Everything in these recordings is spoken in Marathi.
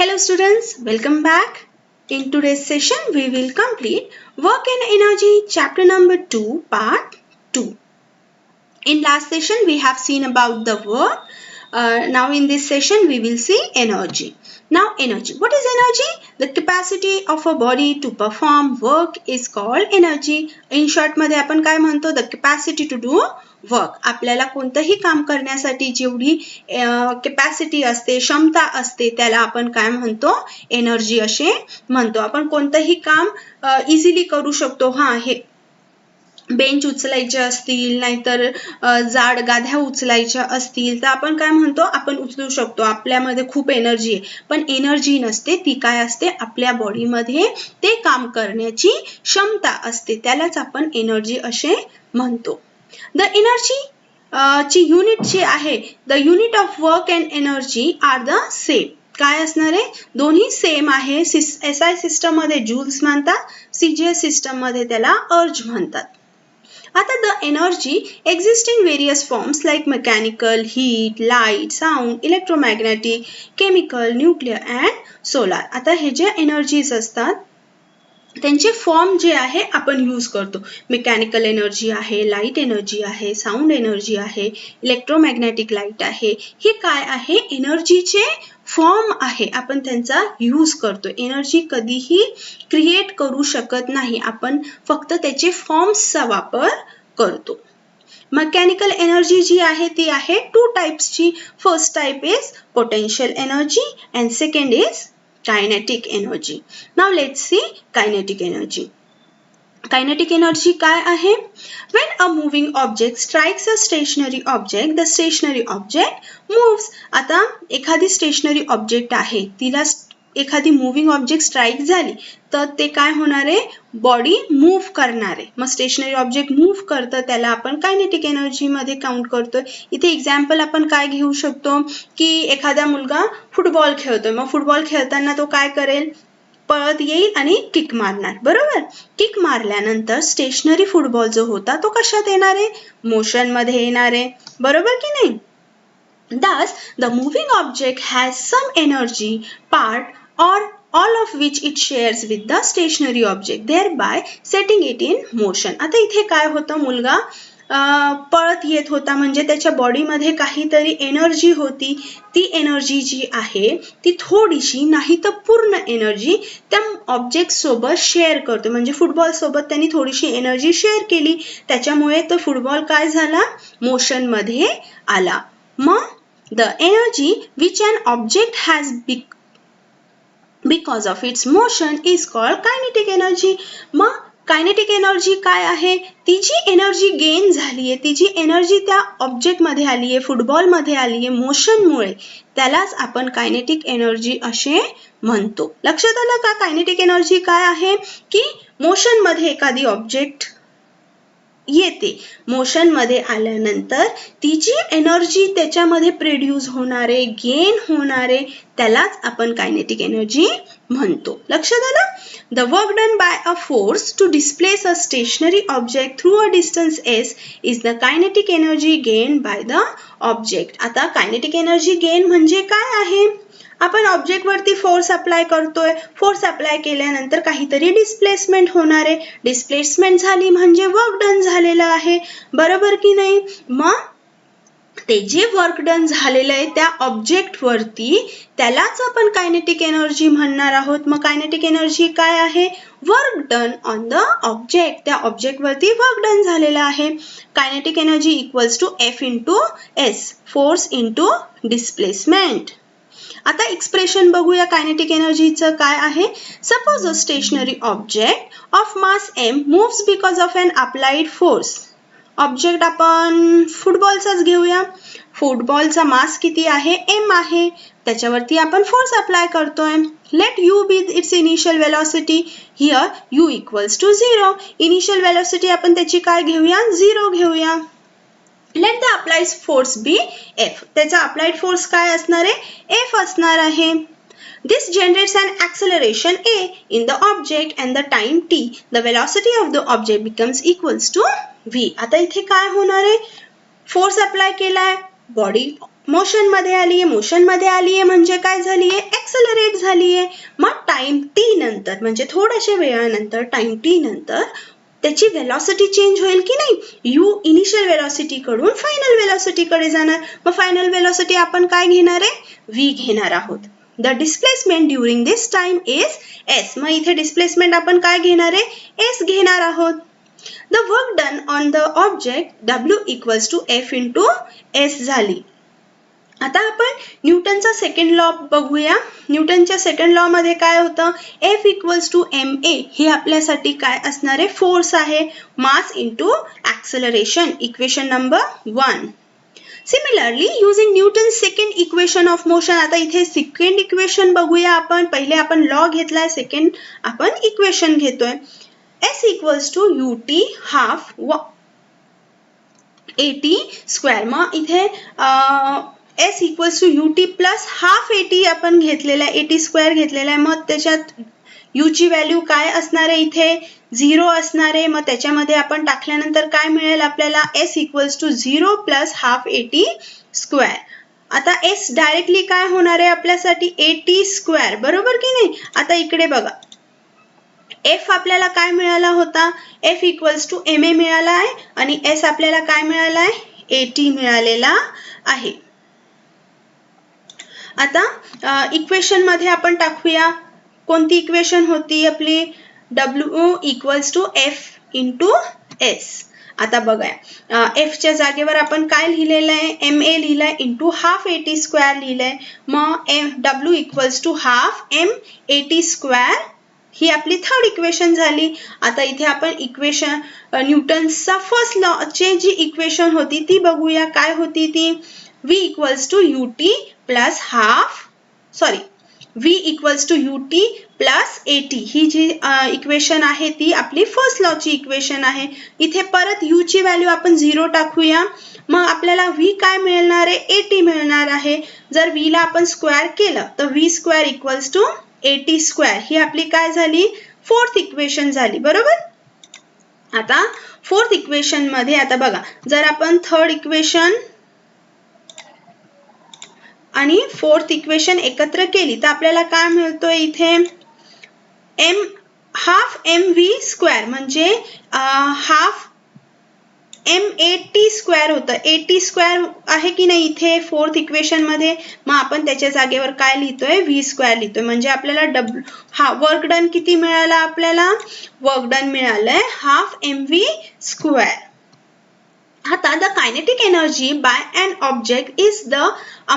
Hello students, welcome back. In today's session, we will complete Work and Energy chapter number 2, part 2. In last session, we have seen about the work. Now in this session, we will see energy. Now energy. What is energy? The capacity of a body to perform work is called energy. In short मध्ये आपण काय म्हणतो? The capacity to do work. आपल्याला कोणतंही काम करण्यासाठी जेवढी कॅपॅसिटी असते, क्षमता असते, त्याला आपण काय म्हणतो? एनर्जी असे म्हणतो. आपण कोणतंही काम इझिली करू शकतो. हे बेंच उचलायचे असतील, नाहीतर जाड गाद्या उचलायच्या असतील, तर आपण काय म्हणतो? आपण उचलू शकतो. आपल्यामध्ये खूप एनर्जी आहे, पण एनर्जी नसते. ती काय असते? आपल्या बॉडीमध्ये ते काम करण्याची क्षमता असते. त्यालाच आपण एनर्जी असे म्हणतो. द एनर्जी ची युनिट जी आहे, the unit of work and energy are the same. काय असणार आहे? दोन्ही सेम आहे. SI सिस्टम मध्ये जूल्स म्हणतात, CGS सिस्टम मध्ये त्याला अर्ज म्हणतात. आता the energy exist in various forms like mechanical, heat, light, sound, electromagnetic, chemical, nuclear and solar. आता हे जे एनर्जीज असतात त्यांचे फॉर्म जे आहे आपण यूज करतो. मेकॅनिकल एनर्जी आहे, लाईट एनर्जी आहे, साऊंड एनर्जी आहे, इलेक्ट्रोमॅग्नेटिक लाईट आहे. हे काय आहे? एनर्जीचे फॉर्म आहे. आपण त्यांचा यूज करतो. एनर्जी कधीही क्रिएट करू शकत नाही. आपण फक्त त्याचे फॉर्म्सचा वापर करतो. मेकॅनिकल एनर्जी जी आहे ती आहे 2 टाइप्सची. First type is potential energy and second is kinetic energy. Now let's see kinetic energy. Kinetic energy काय आहे? When a moving object strikes a stationary object, the stationary object moves. आता एखादी stationary object आहे, तिला एखादी मूव्हिंग ऑब्जेक्ट स्ट्राईक झाली तर ते काय होणार आहे? बॉडी मूव्ह करणार आहे. मग स्टेशनरी ऑब्जेक्ट मूव्ह करतं, त्याला आपण कायनेटिक एनर्जी मध्ये काउंट करतोय. इथे एक्झाम्पल आपण काय घेऊ शकतो की एखादा मुलगा फुटबॉल खेळतोय. मग फुटबॉल खेळताना तो काय करेल? पळत येईल आणि किक मारणार. बरोबर? किक मारल्यानंतर स्टेशनरी फुटबॉल जो होता तो कशात येणार आहे? मोशन मध्ये येणार आहे. बरोबर की नाही? Thus, the moving object has some energy part or all of which it shares with the stationary object, thereby setting it in motion. आता इथे काय होतं? मुलगा पळत येत होता, म्हणजे त्याच्या बॉडीमध्ये काहीतरी एनर्जी होती. ती एनर्जी जी आहे ती थोडीशी नाही तर पूर्ण एनर्जी त्या ऑब्जेक्ट सोबत शेअर करतो. म्हणजे फुटबॉल सोबत त्यांनी थोडीशी एनर्जी शेअर केली, त्याच्यामुळे तो फुटबॉल काय झाला? मोशन मध्ये आला. मग the energy which an object has because of its motion is called kinetic energy. मग कायनेटिक एनर्जी काय आहे? ती जी एनर्जी गेन झाली आहे, ती जी एनर्जी त्या ऑब्जेक्ट मध्ये आली आहे, फुटबॉल मध्ये आली आहे मोशनमुळे, त्यालाच आपण कायनेटिक एनर्जी असे म्हणतो. लक्षात आलं का? कायनेटिक एनर्जी काय आहे? की मोशन मध्ये एखादी ऑब्जेक्ट येते, मोशन मध्ये आल्यानंतर ती जी एनर्जी त्याच्यामध्ये प्रोड्यूस होणारे, गेन होणारे, त्यालाच आपण कायनेटिक एनर्जी म्हणतो. लक्षात आलं? The work done by a force to displace a stationary object through a distance s is the kinetic energy gain by the object. आता कायनेटिक एनर्जी गेन म्हणजे काय आहे? आपण ऑब्जेक्ट वरती फोर्स अप्लाय करतोय. फोर्स अप्लाय केल्यानंतर काहीतरी डिस्प्लेसमेंट होणार आहे. डिस्प्लेसमेंट झाली म्हणजे वर्क डन झालेलं आहे. बरोबर की नाही? मग ते जे वर्क डन झालेलं आहे त्या ऑब्जेक्ट वरती, त्यालाच आपण कायनेटिक एनर्जी म्हणणार आहोत. मग कायनेटिक एनर्जी काय आहे? Work done on the object. त्या ऑब्जेक्ट वरती वर्क डन झालेलं आहे. Kinetic energy equals to F into S, force into displacement. आता एक्सप्रेशन बघूया कायनेटिक एनर्जीचं काय आहे. Suppose a stationary object of mass m moves because of an applied force. ऑब्जेक्ट आपण फुटबॉलचाच घेऊया. फुटबॉलचा मास किती आहे? m आहे. त्याच्यावरती आपण फोर्स अप्लाय करतोय. Let u be its initial velocity. Here u equals to 0. Initial velocity आपण त्याची काय घेऊया? 0 घेऊया. Let the applied force be F. त्याचा applied force काय असणार आहे? F असणार आहे. This generates an acceleration A in the object and the time t. The velocity of the object becomes equals to V. आता इथे काय होणार आहे? फोर्स अप्लाय केलाय, बॉडी मोशन मध्ये आली आहे म्हणजे काय झाली आहे, ऍक्सेलरेट झाली आहे. मग टाइम टी नंतर म्हणजे थोड्याशा वेळानंतर टाइम टी नंतर त्याची वेलॉसिटी चेंज होईल की नाही, यू इनिशियल वेलॉसिटी कडून फायनल वेलॉसिटी कडे जाणार. मग फायनल वेलॉसिटी आपण काय घेणार आहे, व्ही घेणार आहोत. The displacement during this time is S. मग इथे डिस्प्लेसमेंट आपण काय घेणार आहे, एस घेणार आहोत. The work done on the object W equals to F into S झाली. आता आपण न्यूटनचा सेकंड लॉ बघूया. न्यूटनच्या सेकंड लॉ मध्ये काय होतं, F इक्वल्स टू ma हे आपल्यासाठी काय असणार आहे, फोर्स आहे, mass into acceleration, equation number 1. Similarly using Newton second equation of motion, आता इथे सेकंड इक्वेशन बघूया आपण. पहिले आपण लॉ घेतलाय, सेकंड आपण इक्वेशन घेतोय. S equals to ut half at square. मग इथे S equals to ut plus half at आपण घेतलेला आहे, at स्क्वेअर घेतलेला आहे. मग त्याच्यात u ची व्हॅल्यू काय असणार आहे, इथे 0 असणार आहे. मग त्याच्यामध्ये आपण टाकल्यानंतर काय मिळेल आपल्याला, S equals to 0 plus half at square. आता S डायरेक्टली काय होणार आहे आपल्यासाठी, at स्क्वेअर, बरोबर की नाही. आता इकडे बघा, F आपल्याला काय मिळाला होता, F इक्वल्स टू ma मिळाला आहे आणि S आपल्याला काय मिळाला आहे, at मिळालेला आहे. आता इक्वेशन मध्ये आपण टाकूया, कोणती इक्वेशन होती आपली, W equals to F into S. आता बघा, F च्या जागेवर आपण काय लिहिलेलं आहे, ma लिहिलंय इंटू हाफ at स्क्वेअर लिहिलंय. मग W equals to half m at square ही आपली थर्ड इक्वेशन झाली. आता इथे आपण इक्वेशन न्यूटनचा फर्स्ट लॉ ची जी इक्वेशन होती ती बघूया, काय होती ती, V equals to ut plus half V equals to ut plus at ही जी इक्वेशन आहे ती आपली फर्स्ट लॉ ची इक्वेशन आहे. इथे परत u ची व्हॅल्यू आपण 0 टाकूया. मग आपल्याला V काय मिळणार आहे, at मिळणार आहे. जर V ला आपण स्क्वेअर केलं तर V square equals to at square ही आपली काय झाली, फोर्थ इक्वेशन झाली, बरोबर. आता फोर्थ इक्वेशन मध्ये आता बघा, जर आपण थर्ड इक्वेशन आणि फोर्थ इक्वेशन एकत्र केली तर आपल्याला काय मिळतोय, इथे हाफ mv स्क्वेअर म्हणजे हाफmat स्क्वेअर होतं, at स्क्वेअर आहे की नाही इथे फोर्थ इक्वेशन मध्ये. मग आपण त्याच्या जागेवर काय लिहितोय, v स्क्वेअर लिहितोय. म्हणजे आपल्याला वर्क डन किती मिळाला, आपल्याला वर्क डन मिळालंय हाफ mv स्क्वेअर. आता the kinetic energy by an object is the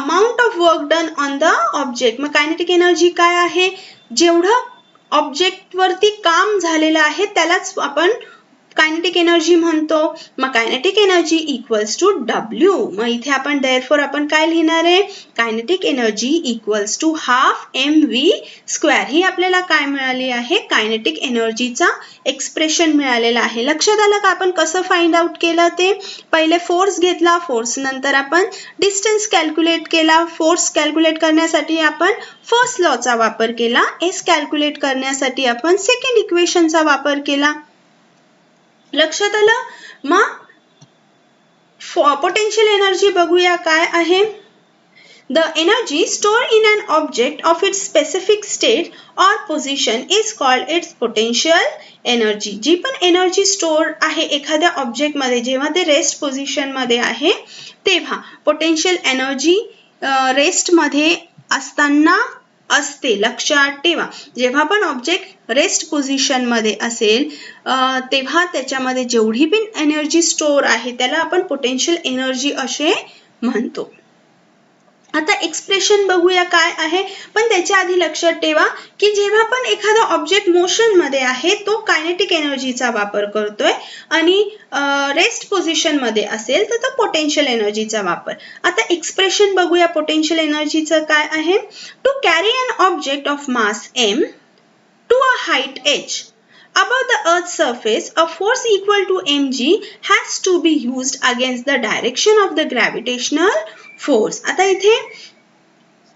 amount of work done on the object. मग kinetic energy काय आहे, जेवढं ऑब्जेक्ट वरती काम झालेलं आहे त्यालाच आपण कायनेटिक एनर्जी म्हणतो. मग kinetic energy equals to W. मग इथे आपण therefore आपण काय लिहिणार आहे, kinetic energy equals to half mv square ही आपल्याला काय मिळाली आहे, कायनेटिक एनर्जीचा एक्सप्रेशन मिळालेला आहे. लक्षात आलं का आपण कसं फाइंड आउट केलं ते, पहिले फोर्स घेतला, फोर्स नंतर आपण डिस्टन्स कॅल्क्युलेट केला. फोर्स कॅल्क्युलेट करण्यासाठी आपण फर्स्ट लॉचा वापर केला, S कॅल्क्युलेट करण्यासाठी आपण सेकंड इक्वेशनचा वापर केला. लक्षात आलं. मग पोटेन्शियल एनर्जी बघूया काय आहे. The energy stored in an object of its specific state or position is called its potential energy. जी पण एनर्जी स्टोअर आहे एखाद्या ऑब्जेक्ट मध्ये जेव्हा ते रेस्ट पोझिशन मध्ये आहे तेव्हा पोटेन्शियल एनर्जी रेस्ट मध्ये असताना असते. लक्षात ठेवा, जेव्हा पण ऑब्जेक्ट रेस्ट पोझिशन मध्ये असेल तेव्हा त्याच्यामध्ये जेवढी पण एनर्जी स्टोअर आहे त्याला आपण पोटेन्शियल एनर्जी असे म्हणतो. आता एक्सप्रेशन बघूया काय आहे, पण त्याच्या आधी लक्षात ठेवा की जेव्हा पण एखादा ऑब्जेक्ट मोशन मध्ये आहे तो कायनेटिक एनर्जीचा वापर करतोय आणि रेस्ट पोझिशन मध्ये असेल तर तो पोटेन्शियल एनर्जीचा वापर. आता एक्सप्रेशन बघूया पोटेन्शियल एनर्जीचं काय आहे. To carry an object of mass m to a height h above the earth's surface, a force equal to mg has to be used against the direction of the gravitational force. आता इथे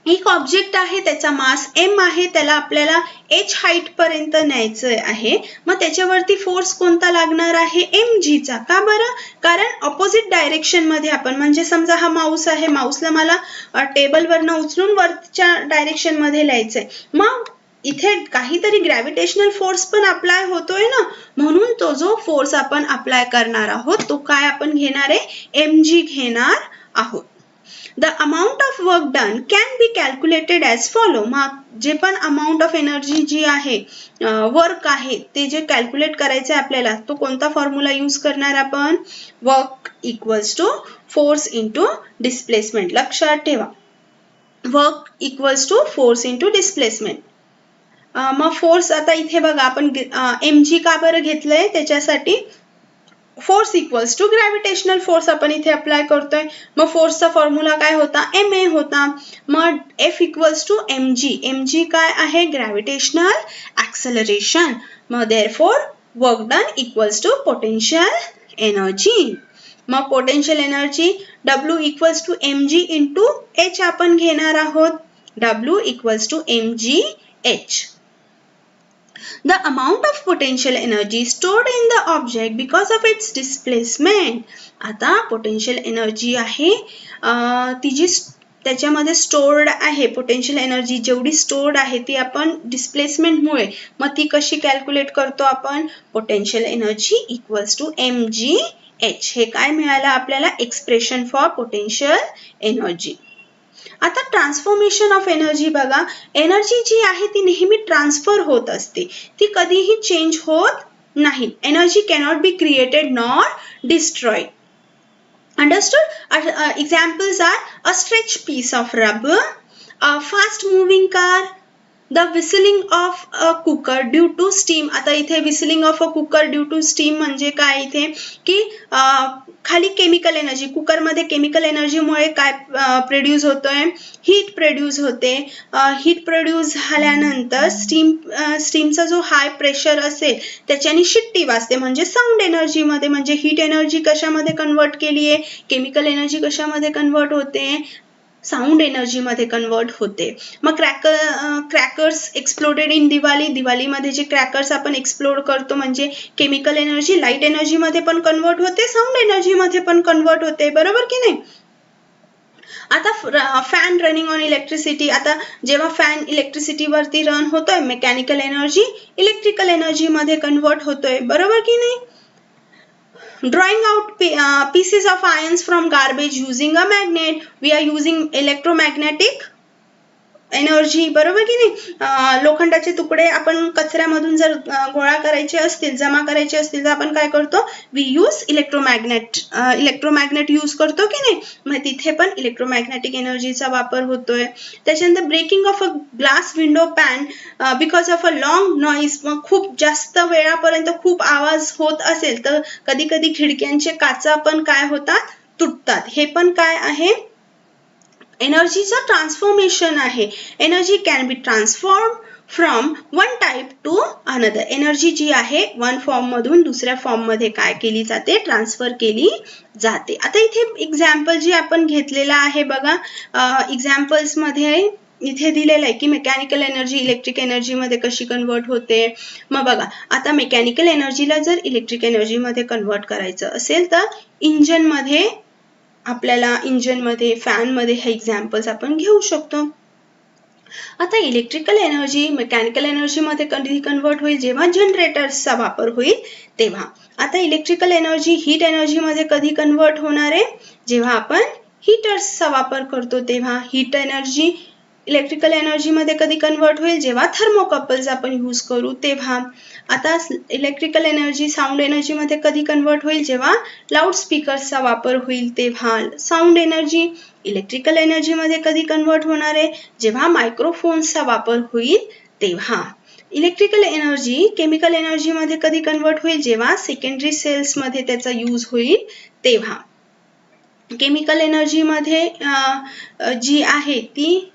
एक ऑब्जेक्ट आहे, त्याचा मास m आहे, त्याला आपल्याला h हाईट पर्यंत न्यायचं आहे. मग त्याच्यावरती फोर्स कोणता लागणार आहे? mg चा. का बरं? कारण ऑपोजिट डायरेक्शन मध्ये आपण, म्हणजे समजा हा माऊस आहे, माऊसला मला टेबलवरनं उचलून वरच्या डायरेक्शन मध्ये न्यायचंय. मग इथे काहीतरी ग्रॅव्हिटेशनल फोर्स पण अप्लाय होतोय ना, म्हणून तो जो फोर्स आपण अप्लाय करणार आहोत तो काय आपण घेणार आहे? mg घेणार आहोत. The amount of work done can be calculated as follow. मग जे पण amount of energy जी आहे, वर्क आहे, ते जे कॅल्क्युलेट करायचं आहे आपल्याला, तो कोणता फॉर्म्युला यूज करणार आपण? Work equals to force into displacement. लक्षात ठेवा, work equals to force into displacement. मग फोर्स आता इथे बघा आपण mg का बरं घेतलंय? त्याच्यासाठी force equals to gravitational force आपण इथे अप्लाय करतोय. मग फोर्सचा फॉर्म्युला काय होता? ma होता. मग F equals to mg. mg काय आहे? Gravitational acceleration. मग therefore work done equals to potential energy. मग potential energy W equals to mg into h आपण घेणार आहोत. W equals to mg h. The amount of potential energy stored in the object because of its displacement. आता potential energy आहे, ती जी त्याच्यामध्ये स्टोर्ड आहे, पोटेन्शियल एनर्जी जेवढी स्टोर्ड आहे ती आपण डिस्प्लेसमेंटमुळे, मग ती कशी कॅल्क्युलेट करतो आपण? Potential energy equals to mg h. हे काय मिळालं आपल्याला? Expression for potential energy. आता ट्रान्सफॉर्मेशन ऑफ एनर्जी बघा, एनर्जी जी आहे ती नेहमी ट्रान्सफर होत असते, ती कधीही चेंज होत नाही. Energy cannot be created nor destroyed. Understood? Examples are a stretched piece of rubber, a fast moving car, the whistling of a cooker due to steam. आता इथे whistling of a cooker due to steam म्हणजे काय? इथे की खाली केमिकल एनर्जी, कुकर मध्ये केमिकल एनर्जी मुळे काय प्रोड्यूस होतोय? हीट प्रोड्यूस होते. हीट प्रोड्यूस झाल्यानंतर स्टीमचा जो हाय प्रेशर असेल त्याच्याने शिट्टी वाजते, म्हणजे साऊंड एनर्जी मध्ये. म्हणजे हीट एनर्जी कशामध्ये कन्वर्ट केली आहे? केमिकल एनर्जी कशामध्ये कन्वर्ट होते? साऊंड एनर्जी मध्ये कन्वर्ट होते. मग क्रॅकर्स एक्सप्लोडेड इन दिवाळी. दिवाळीमध्ये जे क्रॅकर्स आपण एक्सप्लोड करतो म्हणजे केमिकल एनर्जी लाईट एनर्जी मध्ये पण कन्वर्ट होते, साऊंड एनर्जी मध्ये पण कन्वर्ट होते. बरोबर की नाही? आता फॅन रनिंग ऑन इलेक्ट्रिसिटी. आता जेव्हा फॅन इलेक्ट्रिसिटी वरती रन होतोय, मेकॅनिकल एनर्जी इलेक्ट्रिकल एनर्जी मध्ये कन्वर्ट होतोय. बरोबर की नाही? Drawing out pieces of ions from garbage using a magnet. We are using electromagnetic energy. बरोबर की नाही? लोखंडाचे तुकडे आपण कचऱ्यामधून जर गोळा करायचे असतील, जमा करायचे असतील, तर आपण काय करतो? वी यूज इलेक्ट्रोमॅग्नेट यूज करतो की नाही? मग तिथे पण इलेक्ट्रोमॅग्नेटिक एनर्जीचा वापर होतोय. त्याच्यानंतर breaking of a glass window pane because of a long noise. मग खूप जास्त वेळापर्यंत खूप आवाज होत असेल तर कधी कधी खिडक्यांचे काचा पण काय होतात? तुटतात. हे पण काय आहे? एनर्जीचं ट्रान्सफॉर्मेशन आहे. Energy can be transform from one type to another. Energy जी आहे वन फॉर्म मधून दुसऱ्या फॉर्म मध्ये काय केली जाते? ट्रान्सफर केली जाते. आता इथे एक्झाम्पल जी आपण घेतलेला आहे बघा, एक्झाम्पल्स मध्ये इथे दिलेलं आहे की मेकॅनिकल एनर्जी इलेक्ट्रिक एनर्जी मध्ये कशी कन्वर्ट होते. मग बघा, आता मेकॅनिकल एनर्जीला जर इलेक्ट्रिक एनर्जी मध्ये कन्वर्ट करायचं असेल तर इंजन मध्ये, आपल्याला इंजन मध्ये, फॅन मध्ये हे एक्झाम्पल्स आपण घेऊ शकतो. आता इलेक्ट्रिकल एनर्जी मेकॅनिकल एनर्जी मध्ये कधी कन्वर्ट होईल? जेव्हा जनरेटर्सचा वापर होईल तेव्हा. आता इलेक्ट्रिकल एनर्जी हीट एनर्जी मध्ये कधी कन्वर्ट होणार आहे? जेव्हा आपण हीटर्सचा वापर करतो तेव्हा. हीट एनर्जी इलेक्ट्रिकल एनर्जी मध्ये कधी कन्वर्ट होईल? जेव्हा थर्मोकपल्स आपण यूज करू तेव्हा. आता इलेक्ट्रिकल एनर्जी साऊंड एनर्जी मध्ये कधी कन्वर्ट होईल? जेव्हा लाऊड स्पीकर्सचा वापर होईल तेव्हा. साऊंड एनर्जी इलेक्ट्रिकल एनर्जी मध्ये कधी कन्वर्ट होणार आहे? जेव्हा मायक्रोफोन्सचा वापर होईल तेव्हा. इलेक्ट्रिकल एनर्जी केमिकल एनर्जी मध्ये कधी कन्वर्ट होईल? जेव्हा सेकंडरी सेल्स मध्ये त्याचा यूज होईल तेव्हा. केमिकल एनर्जी मध्ये जी आहे ती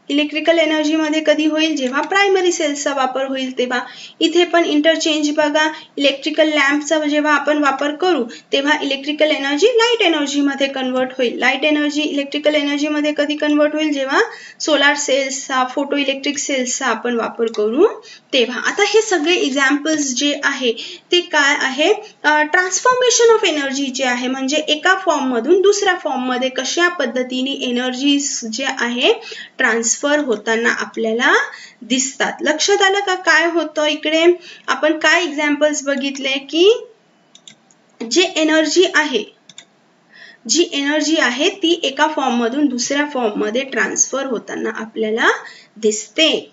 इलेक्ट्रिकल एनर्जी मध्ये कधी होईल, जेव्हा प्रायमरी सेल्सचा वापर होईल तेव्हा. इथे पण इंटरचेंज बघा, इलेक्ट्रिकल लॅम्पचा जेव्हा आपण वापर करू तेव्हा इलेक्ट्रिकल एनर्जी लाईट एनर्जी मध्ये कन्वर्ट होईल. लाईट एनर्जी इलेक्ट्रिकल एनर्जी मध्ये कधी कन्वर्ट होईल, जेव्हा सोलार सेल्सचा, फोटो इलेक्ट्रिक सेल्सचा आपण वापर करू तेव्हा. आता हे सगळे एक्झाम्पल्स जे आहे ते काय आहे, ट्रान्सफॉर्मेशन ऑफ एनर्जी जे आहे, म्हणजे एका फॉर्म मधून दुसऱ्या फॉर्म मध्ये कशा पद्धतीने एनर्जी जे आहे ट्रान्सफर होताना आपल्याला दिसतात. लक्षात आलं का काय होतं इकडे. आपण काय एक्झाम्पल्स बघितले की जी एनर्जी आहे ती एका फॉर्म मधून दुसऱ्या फॉर्म मध्ये ट्रान्सफर होताना आपल्याला दिसते.